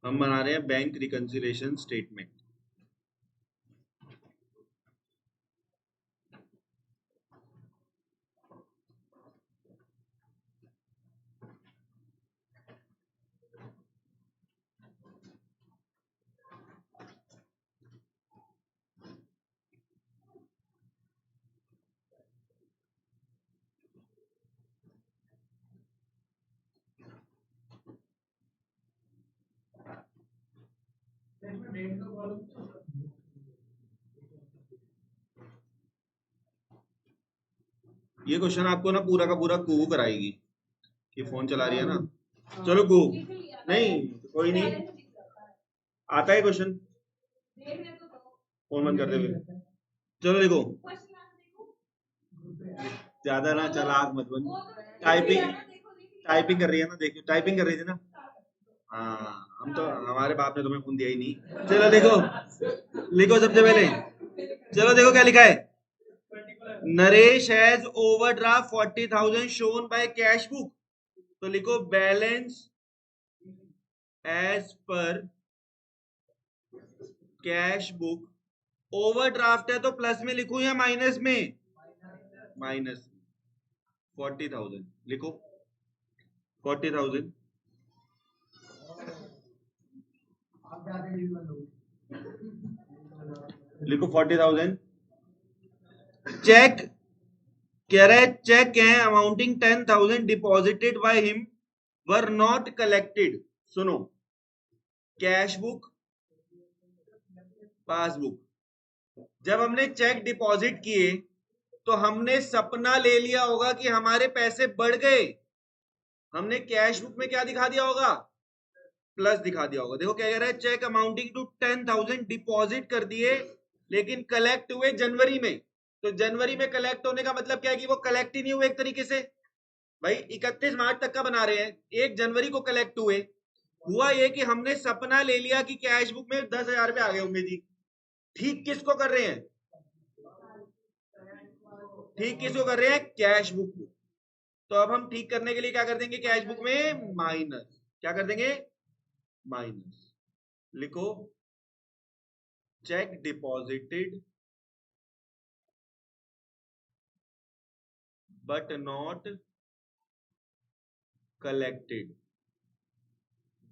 हम बना रहे हैं बैंक रिकंसिलिएशन स्टेटमेंट। ये क्वेश्चन आपको ना पूरा का पूरा कू कराएगी कि फोन चला रही है ना। चलो कू नहीं, कोई नहीं, आता है क्वेश्चन, फोन बंद कर दे फिर। चलो देखो, ज्यादा ना चालाक मत बन। टाइपिंग कर रही है ना, देखिए टाइपिंग कर रही थी ना। हाँ, हम तो, हमारे बाप ने तुम्हें फोन दिया ही नहीं। चलो देखो, लिखो सबसे पहले। चलो देखो क्या लिखा है। Naresh has overdraft 40,000 shown by cash book. तो लिखो balance as per cash book. Overdraft है तो प्लस में लिखूं या माइनस में? माइनस। 40,000 लिखो, 40,000 लिखो, 40,000। चेक कह रहा है, चेक है amounting 10,000 deposited by him were not collected. सुनो, कैश बुक, पासबुक। जब हमने चेक डिपॉजिट किए तो हमने सपना ले लिया होगा कि हमारे पैसे बढ़ गए। हमने कैश बुक में क्या दिखा दिया होगा? प्लस दिखा दिया होगा। देखो क्या कह रहा है, चेक अमाउंटिंग टू 10,000 डिपॉजिट कर दिए, लेकिन कलेक्ट हुए जनवरी में। तो जनवरी में कलेक्ट होने का मतलब क्या है कि वो कलेक्ट ही नहीं हुए एक तरीके से। भाई 31 मार्च तक का बना रहे हैं, 1 जनवरी को कलेक्ट हुए। हुआ ये कि हमने सपना ले लिया कि कैश बुक में 10,000 रुपए आ गए होंगे जी। ठीक किसको कर रहे हैं? ठीक किसको कर रहे हैं? कैश बुक को। तो अब हम ठीक करने के लिए क्या कर देंगे? कैश बुक में माइनस। क्या कर देंगे? माइनस। लिखो, check deposited but not collected,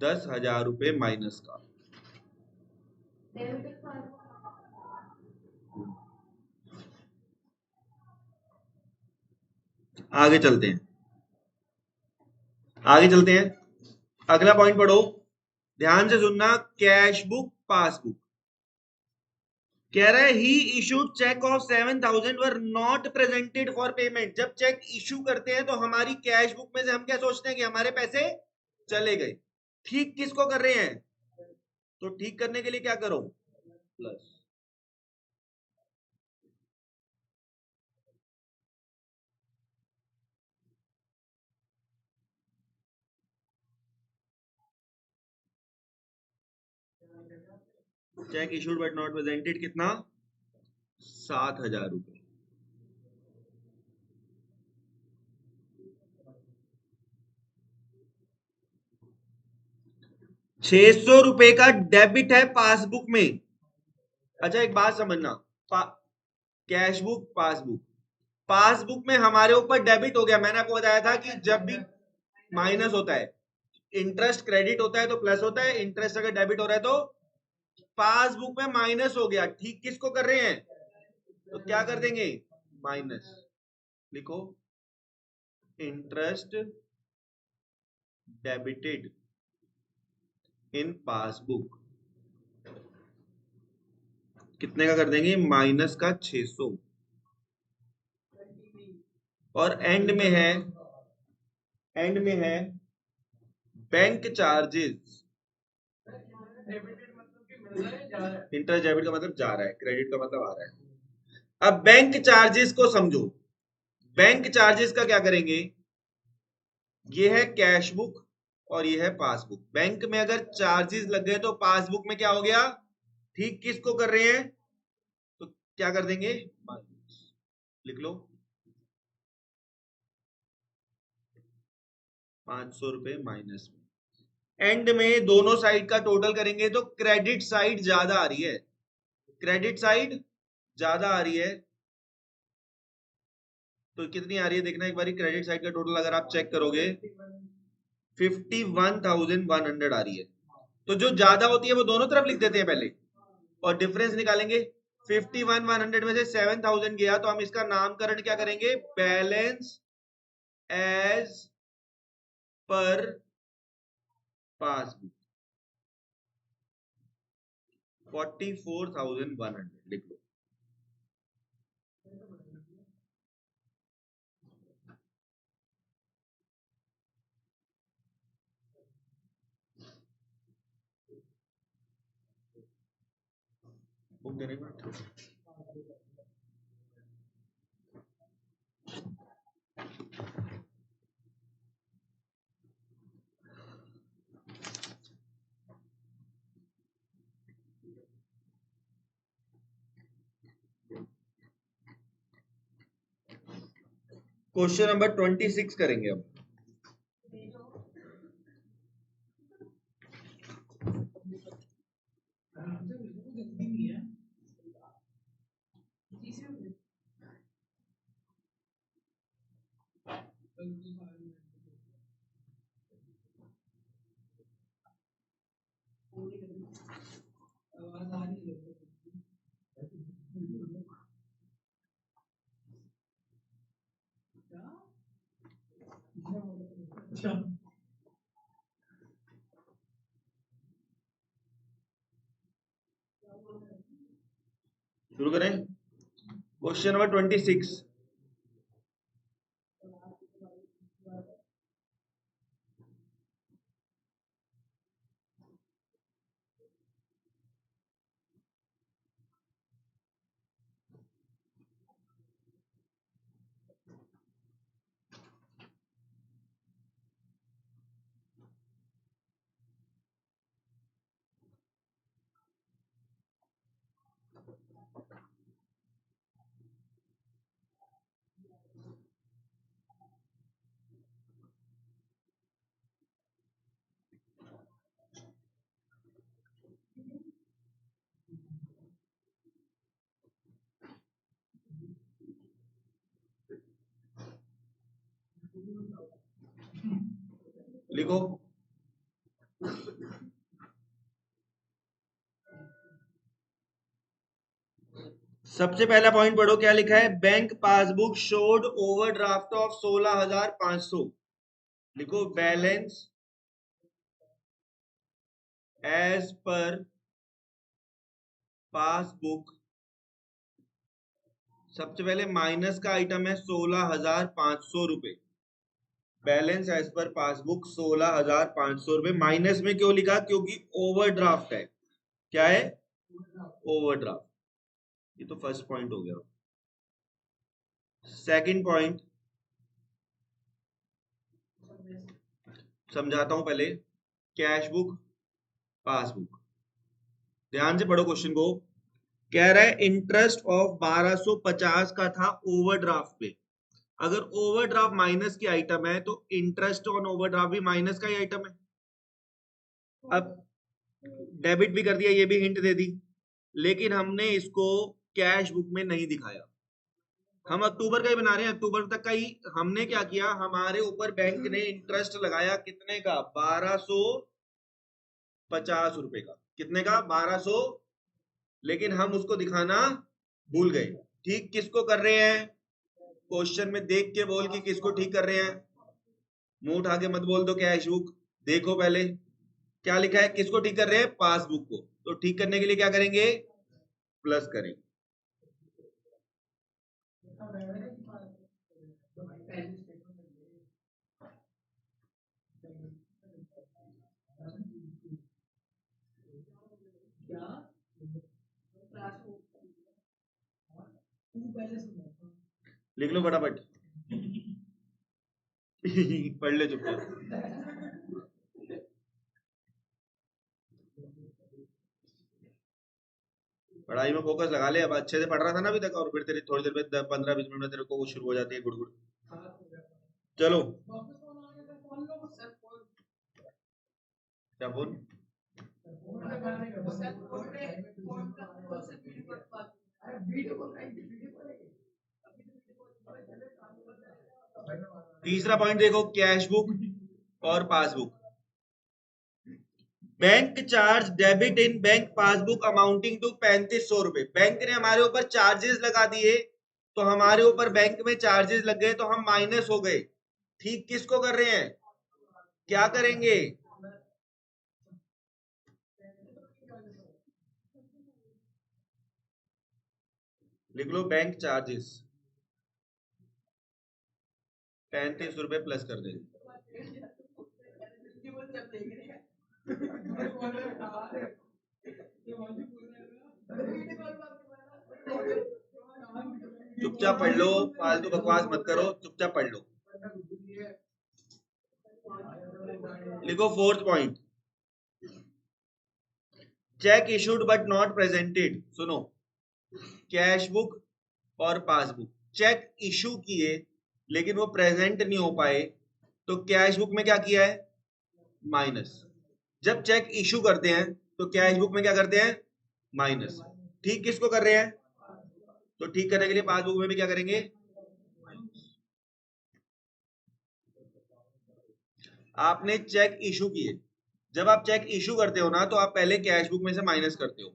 10,000 रुपए माइनस का। आगे चलते हैं, आगे चलते हैं। अगला पॉइंट पढ़ो, ध्यान से सुनना। Cash book, passbook. कह रहा है ही issued cheque of 7,000 were not presented for payment. जब चेक इशू करते हैं तो हमारी कैश बुक में से हम क्या सोचते हैं कि हमारे पैसे चले गए। ठीक किसको कर रहे हैं? तो ठीक करने के लिए क्या करो? Plus. Check issued but not presented कितना? 7,000 रुपए। 600 रुपए का डेबिट है पासबुक में। अच्छा एक बात समझना, कैश बुक, पासबुक। पासबुक में हमारे ऊपर डेबिट हो गया। मैंने आपको बताया था कि जब भी माइनस होता है, इंटरेस्ट क्रेडिट होता है तो प्लस होता है, इंटरेस्ट अगर डेबिट हो रहा है तो पासबुक में माइनस हो गया। ठीक किसको कर रहे हैं? तो क्या कर देंगे? माइनस। लिखो, इंटरेस्ट डेबिटेड इन पासबुक। कितने का कर देंगे? माइनस का 600। और एंड में है, एंड में है बैंक चार्जेस। इंटरेस्ट डेबिट का मतलब जा रहा है, क्रेडिट का मतलब आ रहा है। अब बैंक चार्जेस को समझो। बैंक चार्जेस का क्या करेंगे? ये है कैश बुक और ये है पासबुक। बैंक में अगर चार्जेस लग गए तो पासबुक में क्या हो गया? ठीक किसको कर रहे हैं? तो क्या कर देंगे? माइनस। लिख लो, 500 रुपए माइनस में। एंड में दोनों साइड का टोटल करेंगे तो क्रेडिट साइड ज्यादा आ रही है, क्रेडिट साइड ज्यादा आ रही है। तो कितनी आ रही है देखना एक बार, क्रेडिट साइड का टोटल अगर आप चेक करोगे 51,100 आ रही है। तो जो ज्यादा होती है वो दोनों तरफ लिख देते हैं पहले और डिफरेंस निकालेंगे। 51,100 में से 7,000 गया तो हम इसका नामकरण क्या करेंगे, बैलेंस एज पर पासबुक 44,100 लिख लो। बुक देने का क्वेश्चन नंबर 26 करेंगे अब। शुरू करें क्वेश्चन नंबर 26। लिखो सबसे पहला पॉइंट पढ़ो क्या लिखा है, bank passbook showed overdraft of 16,500। लिखो बैलेंस एज पर पासबुक। सबसे पहले माइनस का आइटम है 16,500 रुपए। बैलेंस एज पर पासबुक 16,500 रुपए। माइनस में क्यों लिखा, क्योंकि ओवरड्राफ्ट है। क्या है, ओवरड्राफ्ट। ये तो फर्स्ट पॉइंट हो गया। सेकंड पॉइंट समझाता हूं पहले, कैश बुक पासबुक। ध्यान से पढ़ो क्वेश्चन को। कह रहा है इंटरेस्ट ऑफ 1250 का था ओवरड्राफ्ट पे। अगर ओवरड्राफ्ट माइनस की आइटम है तो इंटरेस्ट ऑन ओवरड्राफ्ट भी माइनस का ही आइटम है। अब डेबिट भी कर दिया, ये भी हिंट दे दी, लेकिन हमने इसको कैश बुक में नहीं दिखाया। हम अक्टूबर का ही बना रहे हैं, अक्टूबर तक का ही। हमने क्या किया, हमारे ऊपर बैंक ने इंटरेस्ट लगाया कितने का, 1250 रुपए का। कितने का, 1200। लेकिन हम उसको दिखाना भूल गए। ठीक किसको कर रहे हैं, क्वेश्चन में देख के बोल कि किसको ठीक कर रहे हैं। मुंह उठा के मत बोल दो कैश बुक। देखो पहले क्या लिखा है, किसको ठीक कर रहे हैं, पासबुक को। तो ठीक करने के लिए क्या करेंगे, प्लस करेंगे। लिख लो फटाफट। पढ़ ले चुपचाप। पढ़ाई में फोकस लगा ले। अब अच्छे से पढ़ रहा था ना अभी तक, और फिर तेरी थोड़ी देर में 15-20 मिनट में तेरे को वो शुरू हो जाती है गुड़गुड़। चलो क्या बोल? तीसरा पॉइंट देखो, कैश बुक और passbook. Bank charge debit in bank passbook amounting to 3500 रुपए। बैंक ने हमारे ऊपर चार्जेस लगा दिए, तो हमारे ऊपर बैंक में चार्जेस लग गए, तो हम माइनस हो गए। ठीक किसको कर रहे हैं? क्या करेंगे? लिख लो, बैंक चार्जेस 3500 रुपए प्लस कर देंगे। चुपचाप पढ़ लो, फालतू बकवास मत करो, चुपचाप पढ़ लो। लिखो fourth point, check issued but not presented. सुनो, कैश बुक और पासबुक, चेक इशू किए लेकिन वो प्रेजेंट नहीं हो पाए, तो कैश बुक में क्या किया है? माइनस। जब चेक इशू करते हैं तो कैश बुक में क्या करते हैं? माइनस। ठीक किसको कर रहे हैं? तो ठीक करने के लिए पासबुक में भी क्या करेंगे? आपने चेक इशू किए, जब आप चेक इशू करते हो ना, तो आप पहले कैश बुक में से माइनस करते हो।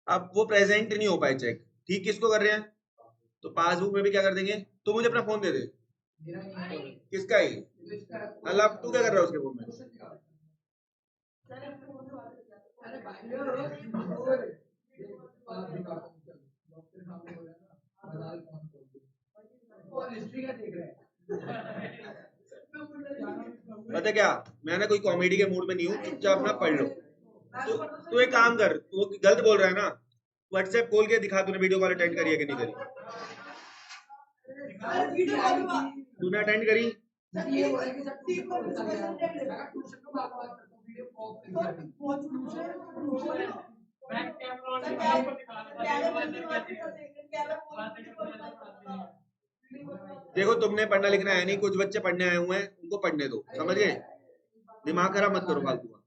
अब वो प्रेजेंट नहीं हो पाए चेक, ठीक किसको कर रहे हैं? तो पासबुक में भी क्या कर देंगे? तो मुझे अपना फोन दे दे। किसका है? अल्लाह, तू क्या कर रहा है उसके फोन में? पता क्या, मैं ना कोई कॉमेडी के मूड में नहीं हूँ, चुपचाप अपना पढ़ लो। तू एक काम कर, तू गलत बोल रहा है ना, व्हाट्सएप खोल के दिखा तूने वीडियो कॉल अटेंड करी है कि नहीं करी। तूने अटेंड करी? देखो, तुमने पढ़ना लिखना है नहीं, कुछ बच्चे पढ़ने आए हुए हैं, उनको पढ़ने दो, समझ गए? दिमाग खराब मत करो फालतू का।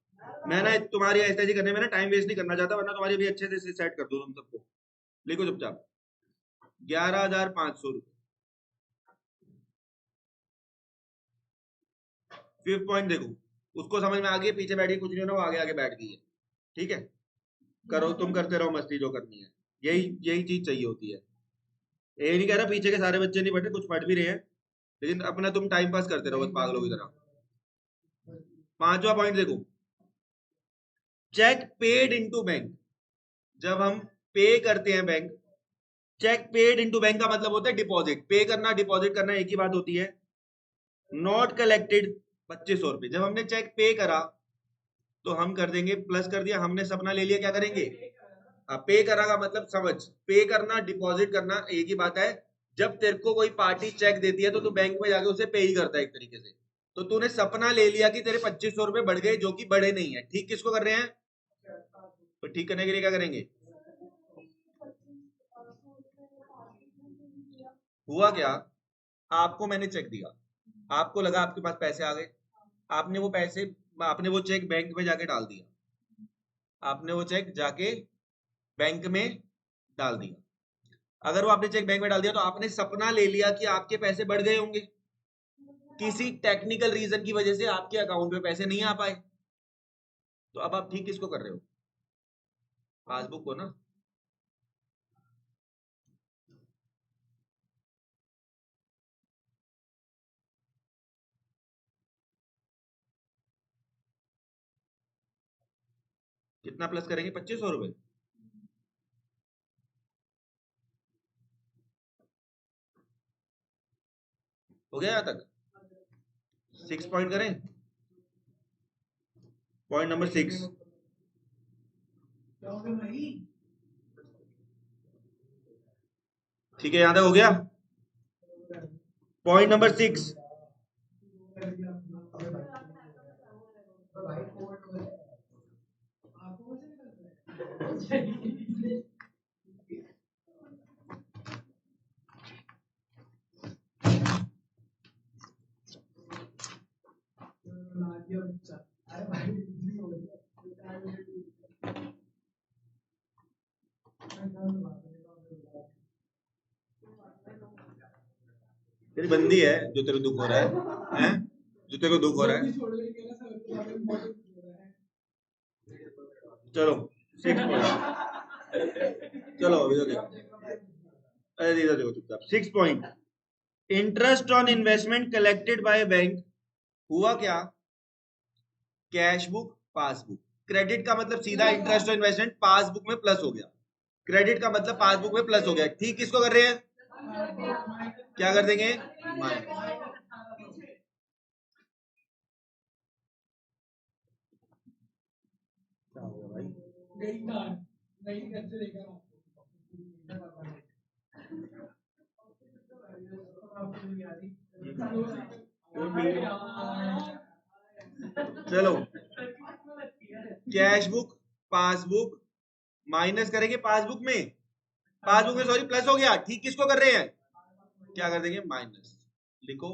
मैं ना तुम्हारी ऐसे करने में ना टाइम वेस्ट नहीं करना चाहता, वरना तुम्हारी भी अच्छे से सेट कर दो तुम सबको। लिखो चुपचाप, 11,500 रुपए। फिफ्थ पॉइंट देखो, उसको समझ में आ गई, पीछे बैठी कुछ नहीं होना, वो आगे आगे बैठ गई है। ठीक है, करो, तुम करते रहो मस्ती जो करनी है, यही यही चीज चाहिए होती है। ये नहीं कह रहा पीछे के सारे बच्चे नहीं पढ़े, कुछ पढ़ भी रहे हैं, लेकिन अपना तुम टाइम पास करते रहो बस पागलों की तरह। पांचवा पॉइंट देखो, चेक पेड इनटू बैंक। जब हम पे करते हैं bank, cheque paid into bank का मतलब होता है डिपॉजिट। पे करना डिपॉजिट करना एक ही बात होती है। नॉट कलेक्टेड 2500 रुपए। जब हमने चेक पे करा तो हम कर देंगे प्लस कर दिया, हमने सपना ले लिया, क्या करेंगे? पे करा का मतलब समझ, पे करना डिपॉजिट करना एक ही बात है। जब तेरे को कोई पार्टी चेक देती है तो तू बैंक में जाके उसे पे ही करता है एक तरीके से। तो तूने सपना ले लिया कि तेरे 2500 रुपए बढ़ गए, जो कि बढ़े नहीं है। ठीक किसको कर रहे हैं? तो ठीक करने के लिए क्या करेंगे? हुआ क्या, आपको मैंने चेक दिया, आपको लगा आपके पास पैसे आ गए, आपने वो पैसे, आपने वो चेक बैंक में जाके डाल दिया, आपने वो चेक जाके बैंक में डाल दिया। अगर वो आपने चेक बैंक में डाल दिया तो आपने सपना ले लिया कि आपके पैसे बढ़ गए होंगे, किसी टेक्निकल रीजन की वजह से आपके अकाउंट में पैसे नहीं आ पाए, तो अब आप ठीक किसको कर रहे हो? पासबुक को ना। कितना प्लस करेंगे? 2500 रुपए। हो गया यहां तक? 6 पॉइंट करें? पॉइंट नंबर 6, ठीक है, यहां तक हो गया। पॉइंट नंबर 6, तेरी बंदी है जो तेरे को दुख हो रहा है, हैं? जो तेरे को दुख हो रहा है। चलो 6 पॉइंट, चलो अभी तो देखो, अरे इधर देखो चुपचाप। 6 point, interest on investment collected by bank. हुआ क्या? Cash book, passbook. क्रेडिट का मतलब सीधा इंटरेस्ट ऑन इन्वेस्टमेंट पासबुक में प्लस हो गया, क्रेडिट का मतलब पासबुक में प्लस हो गया। ठीक किसको कर रहे हैं? क्या कर देंगे? माइनस। क्या हो गया भाई? चलो कैश बुक, पासबुक माइनस करेंगे पासबुक में, पासबुक में सॉरी प्लस हो गया। ठीक किसको कर रहे हैं? क्या कर देंगे? माइनस। लिखो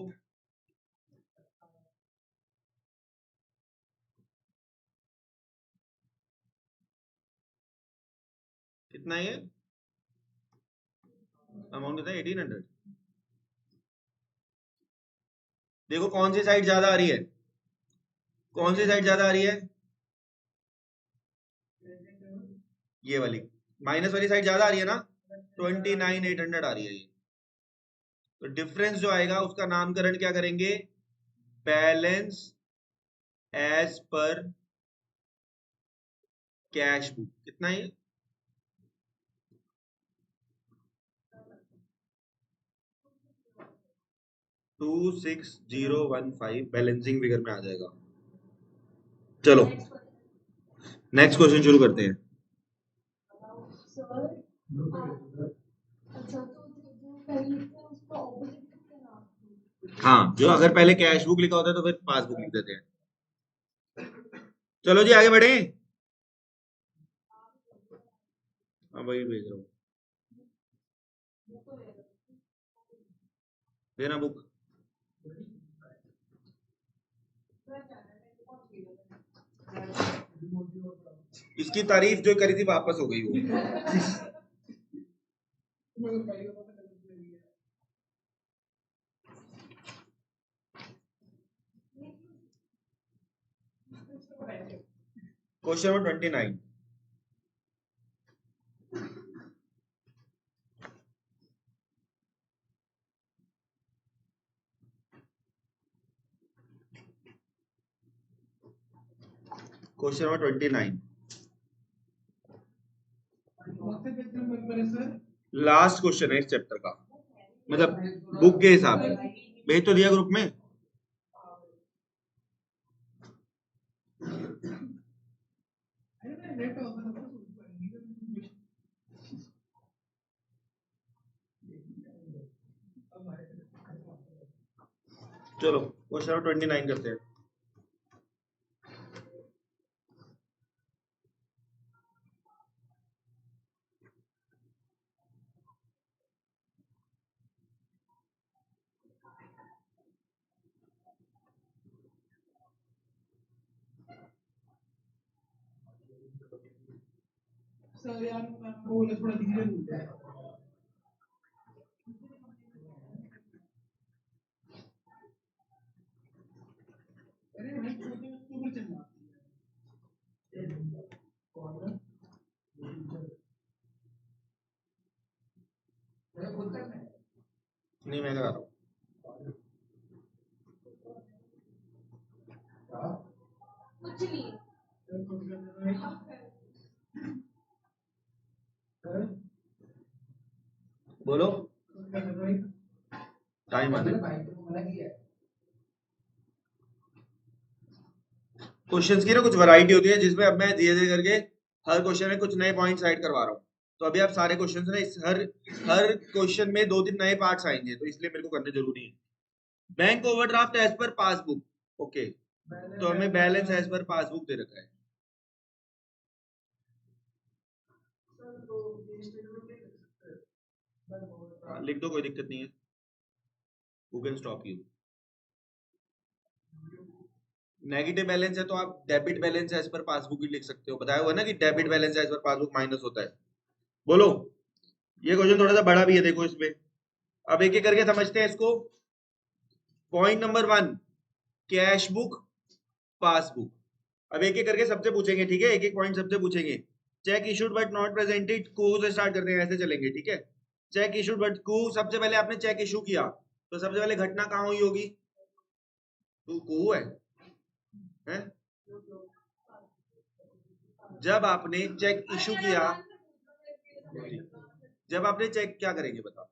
कितना है? अमाउंट कितना है? 1800। देखो कौन सी साइड ज्यादा आ रही है, कौन सी साइड ज्यादा आ रही है? ये वाली माइनस वाली साइड ज्यादा आ रही है ना, 29,800 आ रही है ये। तो डिफरेंस जो आएगा उसका नामकरण क्या करेंगे? Balance as per cash book. कितना है? 26015 बैलेंसिंग फिगर में आ जाएगा। चलो नेक्स्ट क्वेश्चन शुरू करते हैं। हाँ, जो अगर पहले कैश बुक लिखा होता है तो फिर पासबुक लिख देते हैं। चलो जी आगे बढ़े। हाँ वही भेज रहा हूँ, देना बुक। इसकी तारीफ जो करी थी वापस हो गई वो। Question number 29। Question number 29 last question है इस चैप्टर का, मतलब बुक के हिसाब से। भेज तो दिया ग्रुप में। चलो क्वेश्चन नंबर 29 करते हैं। सर यार आपको बोले थोड़ा धीरे बोलते हैं। अरे भाई छोटे बच्चों को चलना नहीं, मैं करा रहा हूँ। कुछ नहीं बोलो, टाइम आ जाए। क्वेश्चंस की ना कुछ वैरायटी होती है जिसमें अब मैं धीरे धीरे करके हर क्वेश्चन में कुछ नए पॉइंट्स ऐड करवा रहा हूँ। तो अभी आप सारे क्वेश्चंस ना इस हर हर क्वेश्चन में 2-3 नए पार्ट्स आएंगे, तो इसलिए मेरे को करने जरूरी है। Bank overdraft as per passbook, okay, तो हमें बैलेंस एज पर पासबुक दे रखा है। लिख दो, कोई दिक्कत नहीं है। Who can stop you? Negative balance है तो आप debit balance as per passbook ही लिख सकते हो, बताया हुआ ना कि debit balance as per passbook minus होता है। बोलो, ये क्वेश्चन थोड़ा सा बड़ा भी है, देखो इसमें। अब एक एक करके समझते हैं इसको। Point number 1, cash book, passbook. अब एक एक करके सबसे पूछेंगे, ठीक है, एक एक पॉइंट सबसे पूछेंगे। Check issued but not presented, को से स्टार्ट करते हैं, ऐसे चलेंगे, ठीक है। चेक इशूड बट को, सबसे पहले आपने चेक इशू किया तो सबसे पहले घटना कहाँ हुई होगी? तो को है? जब आपने चेक इशू किया, जब आपने चेक, क्या करेंगे बताओ?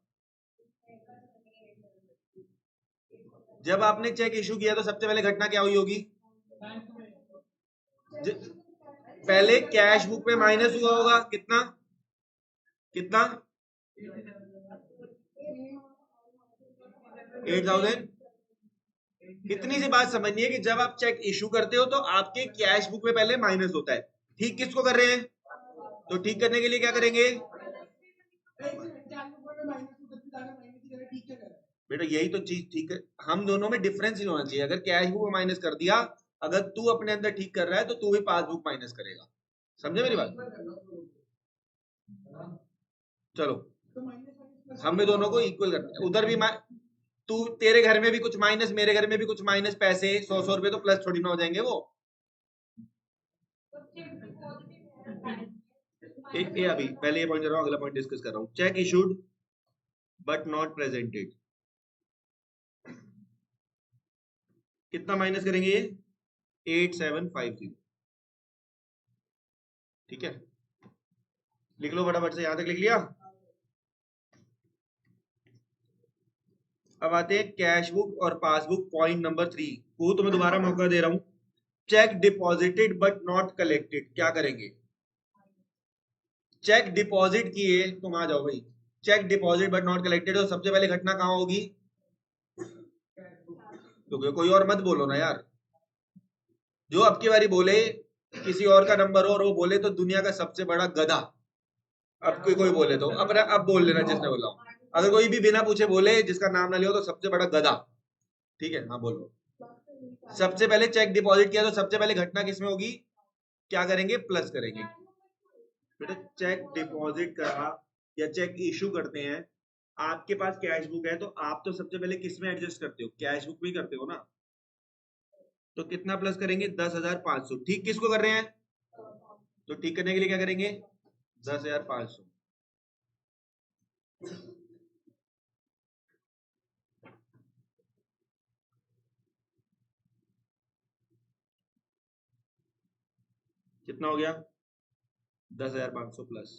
जब आपने चेक इशू किया तो सबसे पहले घटना क्या हुई होगी? पहले कैश बुक में माइनस हुआ होगा, कितना कितना? 8,000। इतनी सी बात समझनी है कि जब आप चेक इशू करते हो तो आपके कैश बुक में पहले माइनस होता है। ठीक किसको कर रहे हैं? तो ठीक करने के लिए क्या करेंगे बेटा? यही तो चीज ठीक है, हम दोनों में डिफरेंस ही होना चाहिए। अगर कैश बुक में माइनस कर दिया, अगर तू अपने अंदर ठीक कर रहा है तो तू भी पासबुक माइनस करेगा। समझे मेरी बात? चलो, हम भी दोनों को इक्वल करते हैं। उधर भी तू, तेरे घर में भी कुछ माइनस, मेरे घर में भी कुछ माइनस, पैसे 100 रुपए तो प्लस थोड़ी ना हो जाएंगे वो। ये अभी पहले ये पॉइंट कर रहा हूँ, अगला पॉइंट डिस्कस कर रहा हूँ। Check issued but not presented, कितना माइनस करेंगे ये? 8750। ठीक है, लिख लो फटाफट से, यहां तक लिख लिया। अब आते हैं कैश बुक और पासबुक, पॉइंट नंबर 3 को। तुम्हें दोबारा मौका दे रहा हूं। Cheque deposited but not collected, क्या करेंगे? चेक डिपॉजिट किए, तुम आ जाओ भाई। Cheque deposit but not collected, तो सबसे पहले घटना कहां होगी? तो कोई और मत बोलो ना यार, जो अब की बारी बोले, किसी और का नंबर हो और वो बोले तो दुनिया का सबसे बड़ा गधा। अब कोई बोले तो अब बोल लेना जिसने बोला। अगर कोई भी बिना पूछे बोले, जिसका नाम ना लियो, तो सबसे बड़ा गधा। ठीक है, हाँ बोलो। सबसे पहले चेक डिपॉजिट किया तो सबसे पहले घटना किसमें होगी? क्या करेंगे? प्लस करेंगे। बेटा चेक डिपॉजिट करा या चेक इशू करते हैं, आपके पास कैश बुक है तो आप तो सबसे पहले किस में एडजस्ट करते हो? कैश बुक में करते हो ना। तो कितना प्लस करेंगे? 10,500। ठीक किसको कर रहे हैं? तो ठीक करने के लिए क्या करेंगे? 10,500। कितना हो गया? 10,500 प्लस।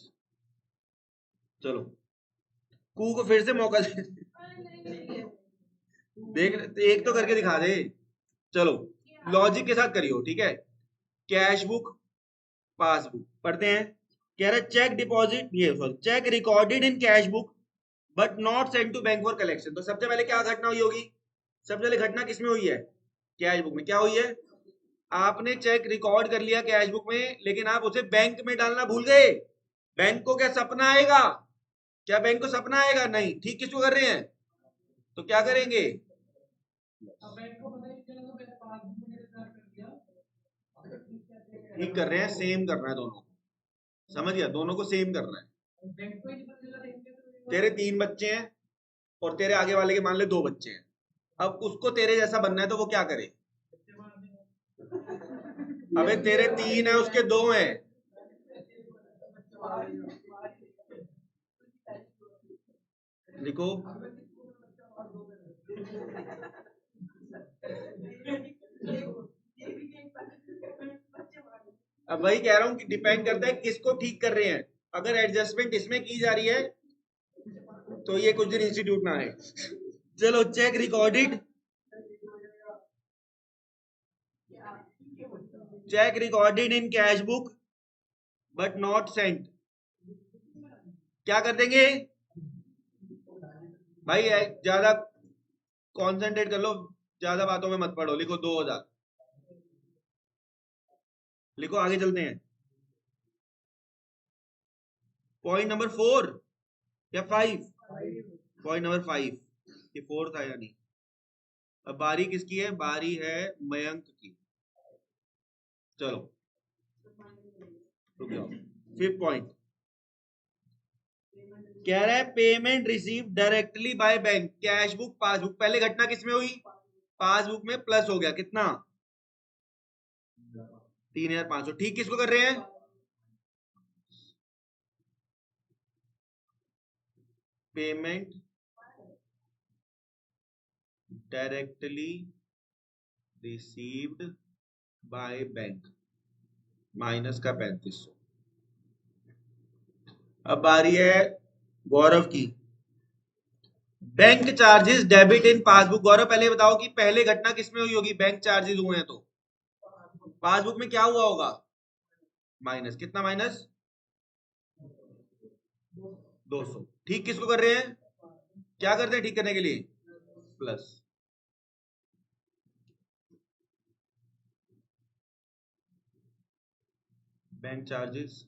चलो, कू को फिर से मौका दे। देख, एक तो करके दिखा दे। चलो, लॉजिक के साथ करियो, ठीक है। कैश बुक, पासबुक पढ़ते हैं। कह रहा चेक डिपॉजिट, ये sorry, cheque recorded in cash book but not send to bank for collection. तो सबसे पहले क्या घटना हुई होगी? सबसे पहले घटना किसमें हुई है? कैश बुक में। क्या हुई है? आपने चेक रिकॉर्ड कर लिया कैश बुक में, लेकिन आप उसे बैंक में डालना भूल गए। बैंक को क्या सपना आएगा? क्या बैंक को सपना आएगा? नहीं। ठीक किसको कर रहे हैं? तो क्या करेंगे? ठीक कर रहे हैं, सेम करना है दोनों को। समझ गया? दोनों को सेम करना है। तेरे 3 बच्चे हैं और तेरे आगे वाले के मान ले 2 बच्चे हैं। अब उसको तेरे जैसा बनना है तो वो क्या करे? अबे तेरे 3 है, उसके 2 हैं। लिखो। अब वही कह रहा हूं कि डिपेंड करता है किसको ठीक कर रहे हैं। अगर एडजस्टमेंट इसमें की जा रही है तो ये कुछ दिन इंस्टीट्यूट ना है। चलो, cheque recorded, cheque recorded in cash book but not sent, क्या कर देंगे भाई? ज्यादा कॉन्सेंट्रेट कर लो, ज्यादा बातों में मत पड़ो। लिखो 2,000। लिखो, आगे चलते हैं। पॉइंट नंबर 4 या 5? पॉइंट नंबर 5, ये 4 था यानी। अब बारी किसकी है? बारी है मयंक की। चलो रुक जाओ। 5th पॉइंट कह रहा है payment receive directly by bank, cash book passbook. पहले घटना किसमें हुई? पासबुक में, प्लस हो गया कितना? 3,500। ठीक किसको कर रहे हैं? Payment directly received by bank minus का 3,500। अब बारी है गौरव की। Bank charges debit in passbook. Gaurav पहले बताओ कि पहले घटना किसमें हुई होगी? बैंक चार्जेस हुए हैं तो पासबुक में क्या हुआ होगा? माइनस। कितना माइनस? 200। ठीक किसको कर रहे हैं? क्या करते हैं ठीक करने के लिए? Plus. Bank charges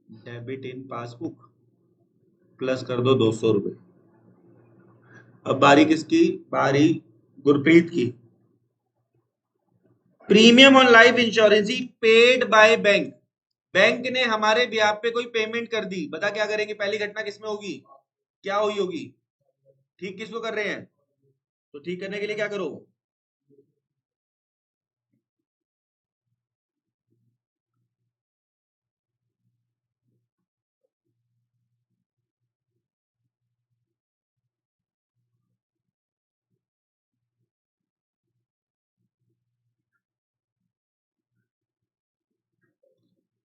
debit in passbook plus कर दो 200 रुपए। अब बारी किसकी? बारी गुरप्रीत की। Premium on life insurance paid by bank. Bank ने हमारे ब्याज पे कोई पेमेंट कर दी, बता क्या करेंगे? पहली घटना किसमें होगी? क्या हुई होगी? ठीक किसको कर रहे हैं? तो ठीक करने के लिए क्या करो?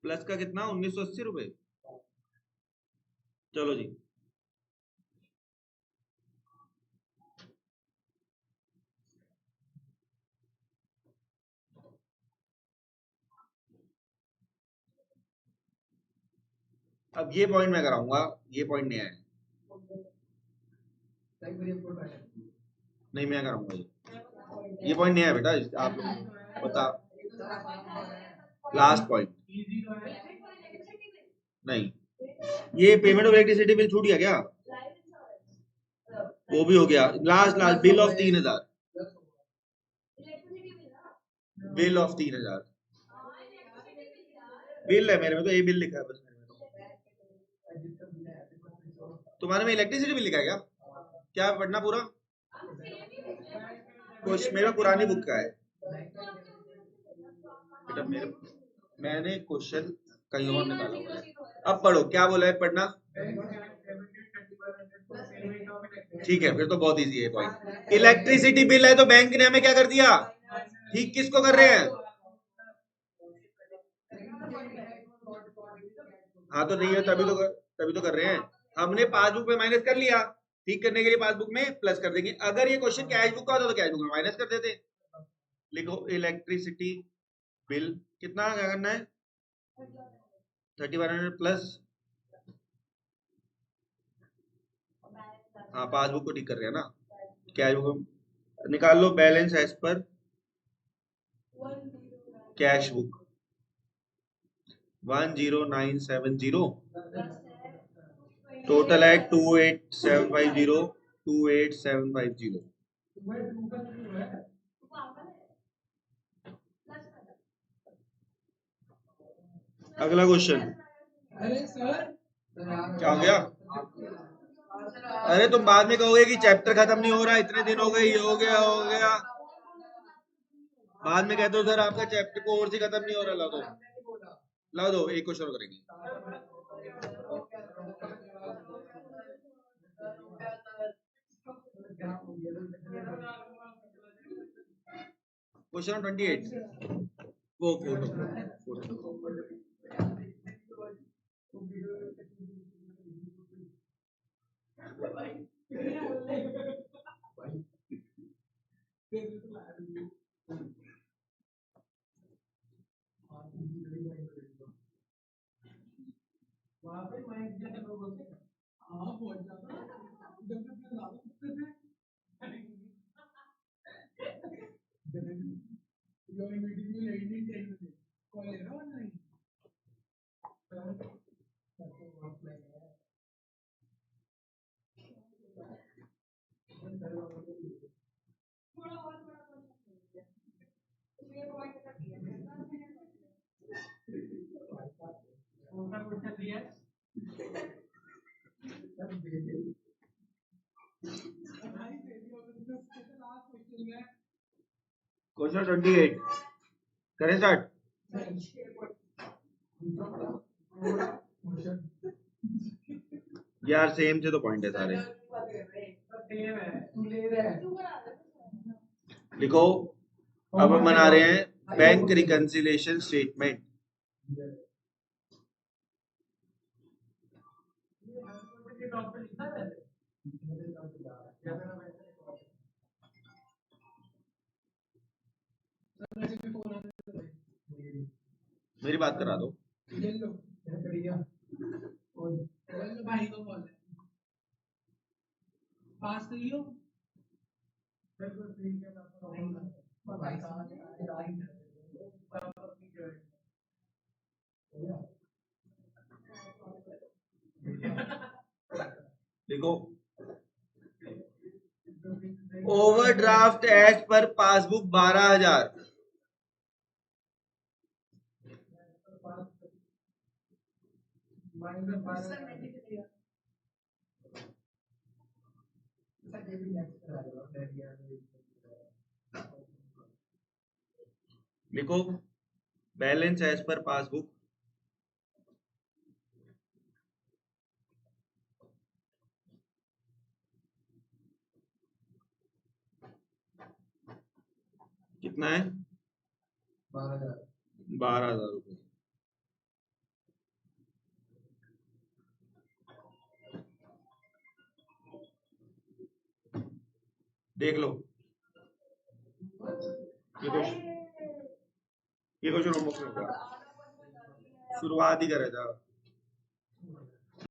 प्लस का कितना? 1,980 रुपए। चलो जी। अब ये पॉइंट मैं कराऊंगा, ये पॉइंट नहीं आया। नहीं मैं कराऊंगा ये पॉइंट नहीं आया बेटा। आप लोग बता। लास्ट पॉइंट नहीं। ये पेमेंट ऑफ इलेक्ट्रिसिटी बिल छूट गया क्या? वो भी हो गया। Last last bill of 3,000। Bill of 3,000 bill है मेरे में तो, ये बिल लिखा है बस मेरे में तो। तुम्हारे में इलेक्ट्रिसिटी बिल लिखा है क्या? क्या पढ़ना पूरा? कुछ मेरा पुरानी बुक का है बेटा। मैंने क्वेश्चन कहीं और निकाला हुआ है। अब पढ़ो क्या बोला है पढ़ना। ठीक है फिर तो बहुत इजी है पॉइंट। इलेक्ट्रिसिटी बिल है तो बैंक ने हमें क्या कर दिया? ठीक किसको कर रहे हैं? हाँ तो नहीं है तभी तो कर रहे हैं। हमने पासबुक में माइनस कर लिया, ठीक करने के लिए पासबुक में प्लस कर देंगे। अगर ये क्वेश्चन कैश बुक का होता तो कैश बुक में माइनस कर देते। लिखो इलेक्ट्रिसिटी बिल कितना क्या करना है? 3,100 प्लस। हाँ पासबुक को ठीक कर रहे हैं ना। कैश बुक निकाल लो। Balance as per cash book 10970। Total है 28,750। 28,750। अगला क्वेश्चन। क्या हो गया? अरे तुम बाद में कहोगे कि चैप्टर खत्म नहीं हो रहा, इतने दिन हो गए, ये हो गया हो गया। बाद में कहते हो सर आपका चैप्टर कोर्स ही खत्म नहीं हो रहा। ला दो एक क्वेश्चन और करेंगे। क्वेश्चन 28 वो फोटो। क्वेश्चन 28 करें स्टार्ट। यार सेम से तो पॉइंट है सारे। लिखो, अब हम बना रहे हैं बैंक रिकंसिलिएशन स्टेटमेंट। मेरी बात करा दो। पास करियो। देखो, ओवरड्राफ्ट एज पर पासबुक 12,000। लिखो, बैलेंस एज पर पासबुक कितना है? 12,000 रुपये। देख लो, ये क्वेश्चन होमवर्क में होगा, शुरुआत ही करे था।